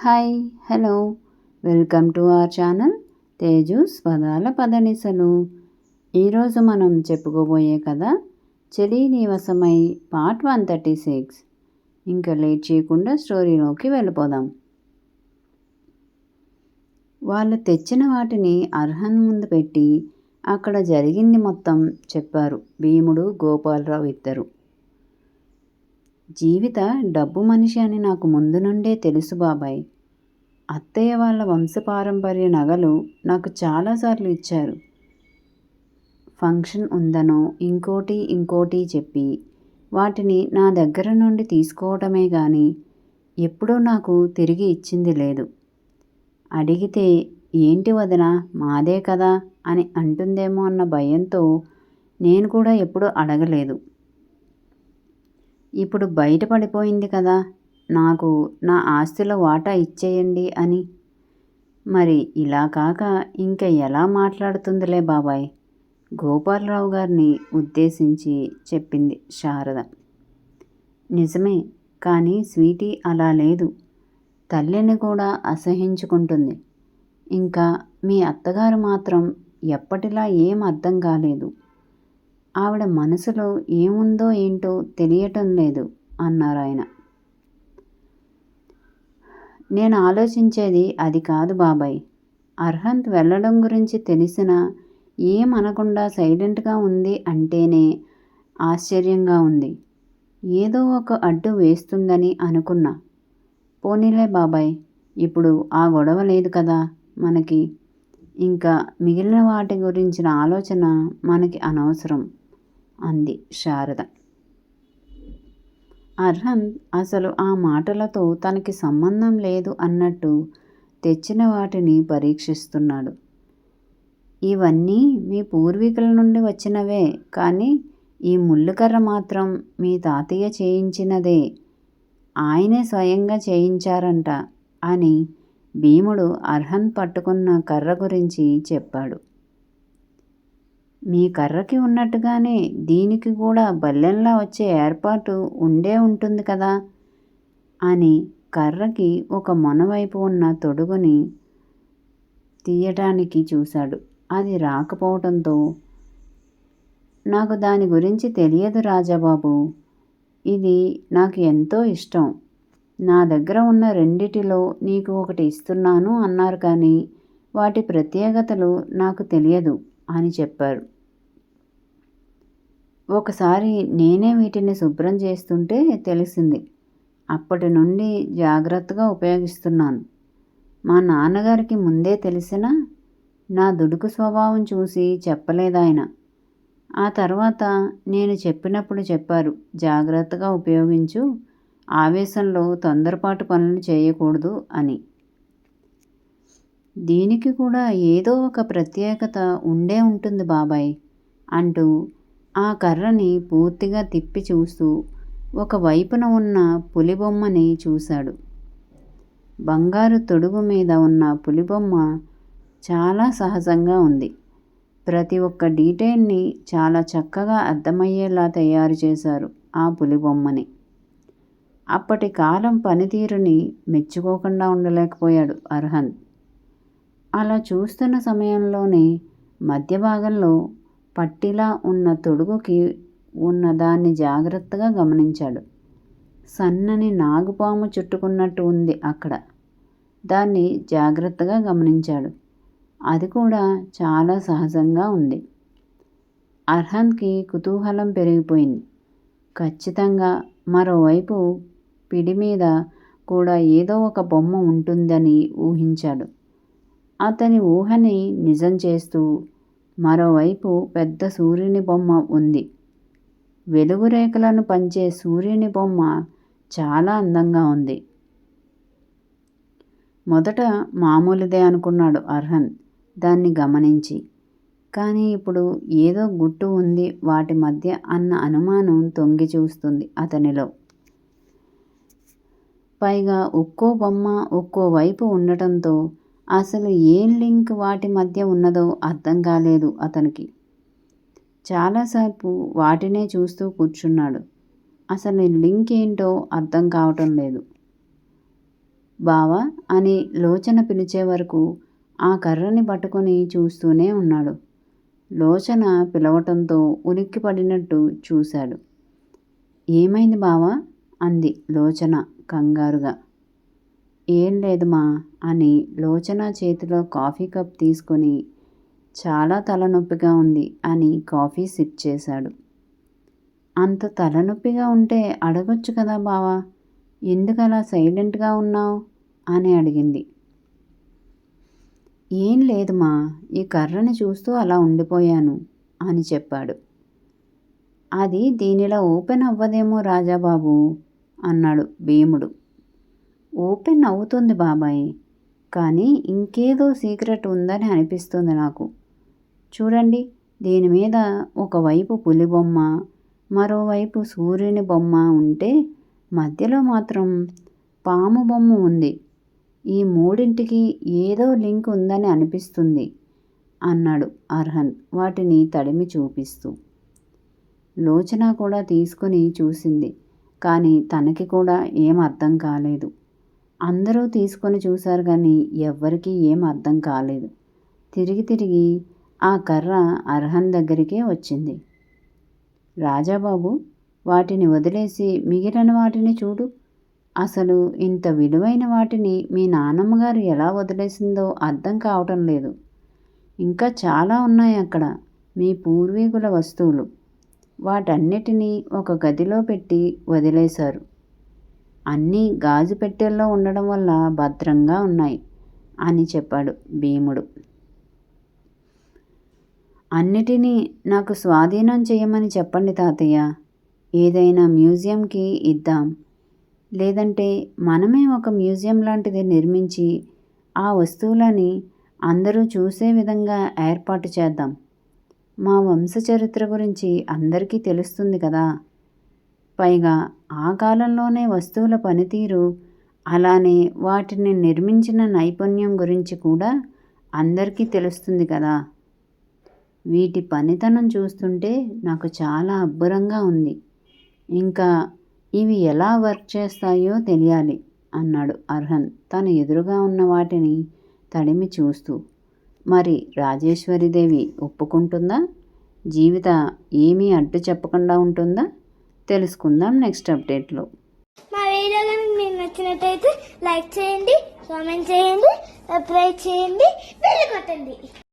Hi hello welcome to our channel Teju స్వదాల పదనిసలు. ఈరోజు మనం చెప్పుకోబోయే కథ చెలి నీవసమై పార్ట్ 136. ఇంకా లేట్ చేయకుండా స్టోరీలోకి వెళ్ళిపోదాం. వాళ్ళు తెచ్చిన వాటిని అర్హన్ ముందు పెట్టి అక్కడ జరిగింది మొత్తం చెప్పారు భీముడు, గోపాలరావు ఇద్దరు. జీవిత డబ్బు మనిషి అని నాకు ముందు నుండే తెలుసు బాబాయ్. అత్తయ్య వాళ్ళ వంశపారంపర్య నగలు నాకు చాలాసార్లు ఇచ్చారు. ఫంక్షన్ ఉందనో ఇంకోటి చెప్పి వాటిని నా దగ్గర నుండి తీసుకోవటమే కానీ ఎప్పుడూ నాకు తిరిగి ఇచ్చింది లేదు. అడిగితే ఏంటి వదినా మాదే కదా అని అంటుందేమో అన్న భయంతో నేను కూడా ఎప్పుడూ అడగలేదు. ఇప్పుడు బయటపడిపోయింది కదా నాకు నా ఆస్తిలో వాటా ఇచ్చేయండి అని. మరి ఇలా కాక ఇంకా ఎలా మాట్లాడుతుందిలే బాబాయ్, గోపాలరావు గారిని ఉద్దేశించి చెప్పింది శారద. నిజమే, కానీ స్వీటీ అలా లేదు. తల్లిని కూడా అసహించుకుంటుంది. ఇంకా మీ అత్తగారు మాత్రం ఎప్పటిలా ఏం అర్థం కాలేదు. ఆవిడ మనసులో ఏముందో ఏంటో తెలియటం లేదు అన్నారాయన. నేను ఆలోచించేది అది కాదు బాబాయ్. అర్హంత్ వెళ్ళడం గురించి తెలిసినా ఏమనకుండా సైలెంట్గా ఉంది అంటేనే ఆశ్చర్యంగా ఉంది. ఏదో ఒక అడ్డు వేస్తుందని అనుకున్నా. పోనీలే బాబాయ్, ఇప్పుడు ఆ గొడవ లేదు కదా మనకి. ఇంకా మిగిలిన వాటి గురించిన ఆలోచన మనకి అనవసరం అంది శారద. అర్హంత్ అసలు ఆ మాటలతో తనకి సంబంధం లేదు అన్నట్టు తెచ్చిన వాటిని పరీక్షిస్తున్నాడు. ఇవన్నీ మీ పూర్వీకుల నుండి వచ్చినవే, కానీ ఈ ముళ్ళుకర్ర మాత్రం మీ తాతయ్య చేయించినదే. ఆయనే స్వయంగా చేయించారంట అని భీముడు అర్హంత్ పట్టుకున్న కర్ర గురించి చెప్పాడు. మీ కర్రకి ఉన్నట్టుగానే దీనికి కూడా బల్లెంలా వచ్చే ఏర్పాటు ఉండే ఉంటుంది కదా అని కర్రకి ఒక మొనవైపు ఉన్న తొడుగుని తీయటానికి చూశాడు. అది రాకపోవడంతో, నాకు దాని గురించి తెలియదు రాజాబాబు. ఇది నాకు ఎంతో ఇష్టం. నా దగ్గర ఉన్న రెండిటిలో నీకు ఒకటి ఇస్తున్నాను అన్నారు, కానీ వాటి ప్రత్యేకతలు నాకు తెలియదు అని చెప్పారు. ఒకసారి నేనే వీటిని శుభ్రం చేస్తుంటే తెలిసింది. అప్పటి నుండి జాగ్రత్తగా ఉపయోగిస్తున్నాను. మా నాన్నగారికి ముందే తెలిసినా నా దుడుకు స్వభావం చూసి చెప్పలేదాయన. ఆ తర్వాత నేను చెప్పినప్పుడు చెప్పారు, జాగ్రత్తగా ఉపయోగించు, ఆవేశంలో తొందరపాటు పనులు చేయకూడదు అని. దీనికి కూడా ఏదో ఒక ప్రత్యేకత ఉండే ఉంటుంది బాబాయ్ అంటూ ఆ కర్రని పూర్తిగా తిప్పి చూస్తూ ఒక వైపున ఉన్న పులిబొమ్మని చూశాడు. బంగారు తొడుగు మీద ఉన్న పులిబొమ్మ చాలా సహజంగా ఉంది. ప్రతి ఒక్క డీటెయిల్ని చాలా చక్కగా అర్థమయ్యేలా తయారు చేశారు ఆ పులిబొమ్మని. అప్పటి కాలం పనితీరుని మెచ్చుకోకుండా ఉండలేకపోయాడు అర్హంత్. అలా చూస్తున్న సమయంలోనే మధ్య భాగంలో పట్టిలా ఉన్న తొడుగుకి ఉన్న దాన్ని జాగ్రత్తగా గమనించాడు. సన్నని నాగుపాము చుట్టుకున్నట్టు ఉంది అక్కడ. దాన్ని జాగ్రత్తగా గమనించాడు. అది కూడా చాలా సహజంగా ఉంది. అర్హంత్కి కుతూహలం పెరిగిపోయింది. ఖచ్చితంగా మరోవైపు పిడి మీద కూడా ఏదో ఒక బొమ్మ ఉంటుందని ఊహించాడు. అతని ఊహని నిజం చేస్తూ మరోవైపు పెద్ద సూర్యుని బొమ్మ ఉంది. వెలుగు రేఖలను పంచే సూర్యుని బొమ్మ చాలా అందంగా ఉంది. మొదట మామూలుదే అనుకున్నాడు అర్హంత్ దాన్ని గమనించి. కానీ ఇప్పుడు ఏదో గుట్టు ఉంది వాటి మధ్య అన్న అనుమానం తొంగి చూస్తుంది అతనిలో. పైగా ఒక్కో బొమ్మ ఒక్కో వైపు ఉండటంతో అసలు ఏం లింక్ వాటి మధ్య ఉన్నదో అర్థం కాలేదు అతనికి. చాలాసేపు వాటినే చూస్తూ కూర్చున్నాడు. అసలు లింక్ ఏంటో అర్థం కావటం లేదు. బావా అని లోచన పిలిచే వరకు ఆ కర్రని పట్టుకొని చూస్తూనే ఉన్నాడు. లోచన పిలవటంతో ఉలిక్కిపడినట్టు చూశాడు. ఏమైంది బావా అంది లోచన కంగారుగా. ఏం లేదు మా అని లోచన చేతిలో కాఫీ కప్ తీసుకొని చాలా తలనొప్పిగా ఉంది అని కాఫీ సిప్ చేశాడు. అంత తలనొప్పిగా ఉంటే అడగొచ్చు కదా బావా, ఎందుకలా సైలెంట్గా ఉన్నావు అని అడిగింది. ఏం లేదు మా, ఈ కర్రని చూస్తూ అలా ఉండిపోయాను అని చెప్పాడు. అది దీనిలా ఓపెన్ అవ్వదేమో రాజాబాబు అన్నాడు భీముడు. ఓపెన్ అవుతుంది బాబాయ్, కానీ ఇంకేదో సీక్రెట్ ఉందని అనిపిస్తుంది నాకు. చూడండి, దీని మీద ఒకవైపు పులి బొమ్మ, మరోవైపు సూర్యుని బొమ్మ ఉంటే మధ్యలో మాత్రం పాము బొమ్మ ఉంది. ఈ మూడింటికి ఏదో లింక్ ఉందని అనిపిస్తుంది అన్నాడు అర్హన్ వాటిని తడిమి చూపిస్తూ. లోచన కూడా తీసుకుని చూసింది, కానీ తనకి కూడా ఏం అర్థం కాలేదు. అందరూ తీసుకొని చూశారు కానీ ఎవ్వరికీ ఏం అర్థం కాలేదు. తిరిగి తిరిగి ఆ కర్ర అర్హన్ దగ్గరికే వచ్చింది. రాజాబాబు, వాటిని వదిలేసి మిగిలిన వాటిని చూడు. అసలు ఇంత విలువైన వాటిని మీ నాన్నమ్మగారు ఎలా వదిలేసిందో అర్థం కావటం లేదు. ఇంకా చాలా ఉన్నాయి అక్కడ, మీ పూర్వీకుల వస్తువులు. వాటన్నిటినీ ఒక గదిలో పెట్టి వదిలేశారు. అన్నీ గాజు పెట్టెల్లో ఉండడం వల్ల భద్రంగా ఉన్నాయి అని చెప్పాడు భీముడు. అన్నిటినీ నాకు స్వాధీనం చేయమని చెప్పండి తాతయ్య. ఏదైనా మ్యూజియంకి ఇద్దాం, లేదంటే మనమే ఒక మ్యూజియం లాంటిది నిర్మించి ఆ వస్తువులని అందరూ చూసే విధంగా ఏర్పాటు చేద్దాం. మా వంశచరిత్ర గురించి అందరికీ తెలుస్తుంది కదా. పైగా ఆ కాలంలోనే వస్తువుల పనితీరు, అలానే వాటిని నిర్మించిన నైపుణ్యం గురించి కూడా అందరికీ తెలుస్తుంది కదా. వీటి పనితనం చూస్తుంటే నాకు చాలా అబ్బురంగా ఉంది. ఇంకా ఇవి ఎలా వర్క్ చేస్తాయో తెలియాలి అన్నాడు అర్హన్ తన ఎదురుగా ఉన్న వాటిని తడిమి చూస్తూ. మరి రాజేశ్వరీదేవి ఒప్పుకుంటుందా? జీవిత ఏమీ అడ్డు చెప్పకుండా ఉంటుందా? తెలుసుకుందాం నెక్స్ట్ అప్డేట్లో. మా వీడియో కనుక మీకు నచ్చినట్టయితే లైక్ చేయండి, కామెంట్ చేయండి, సబ్స్క్రైబ్ చేయండి, బెల్ కొట్టండి.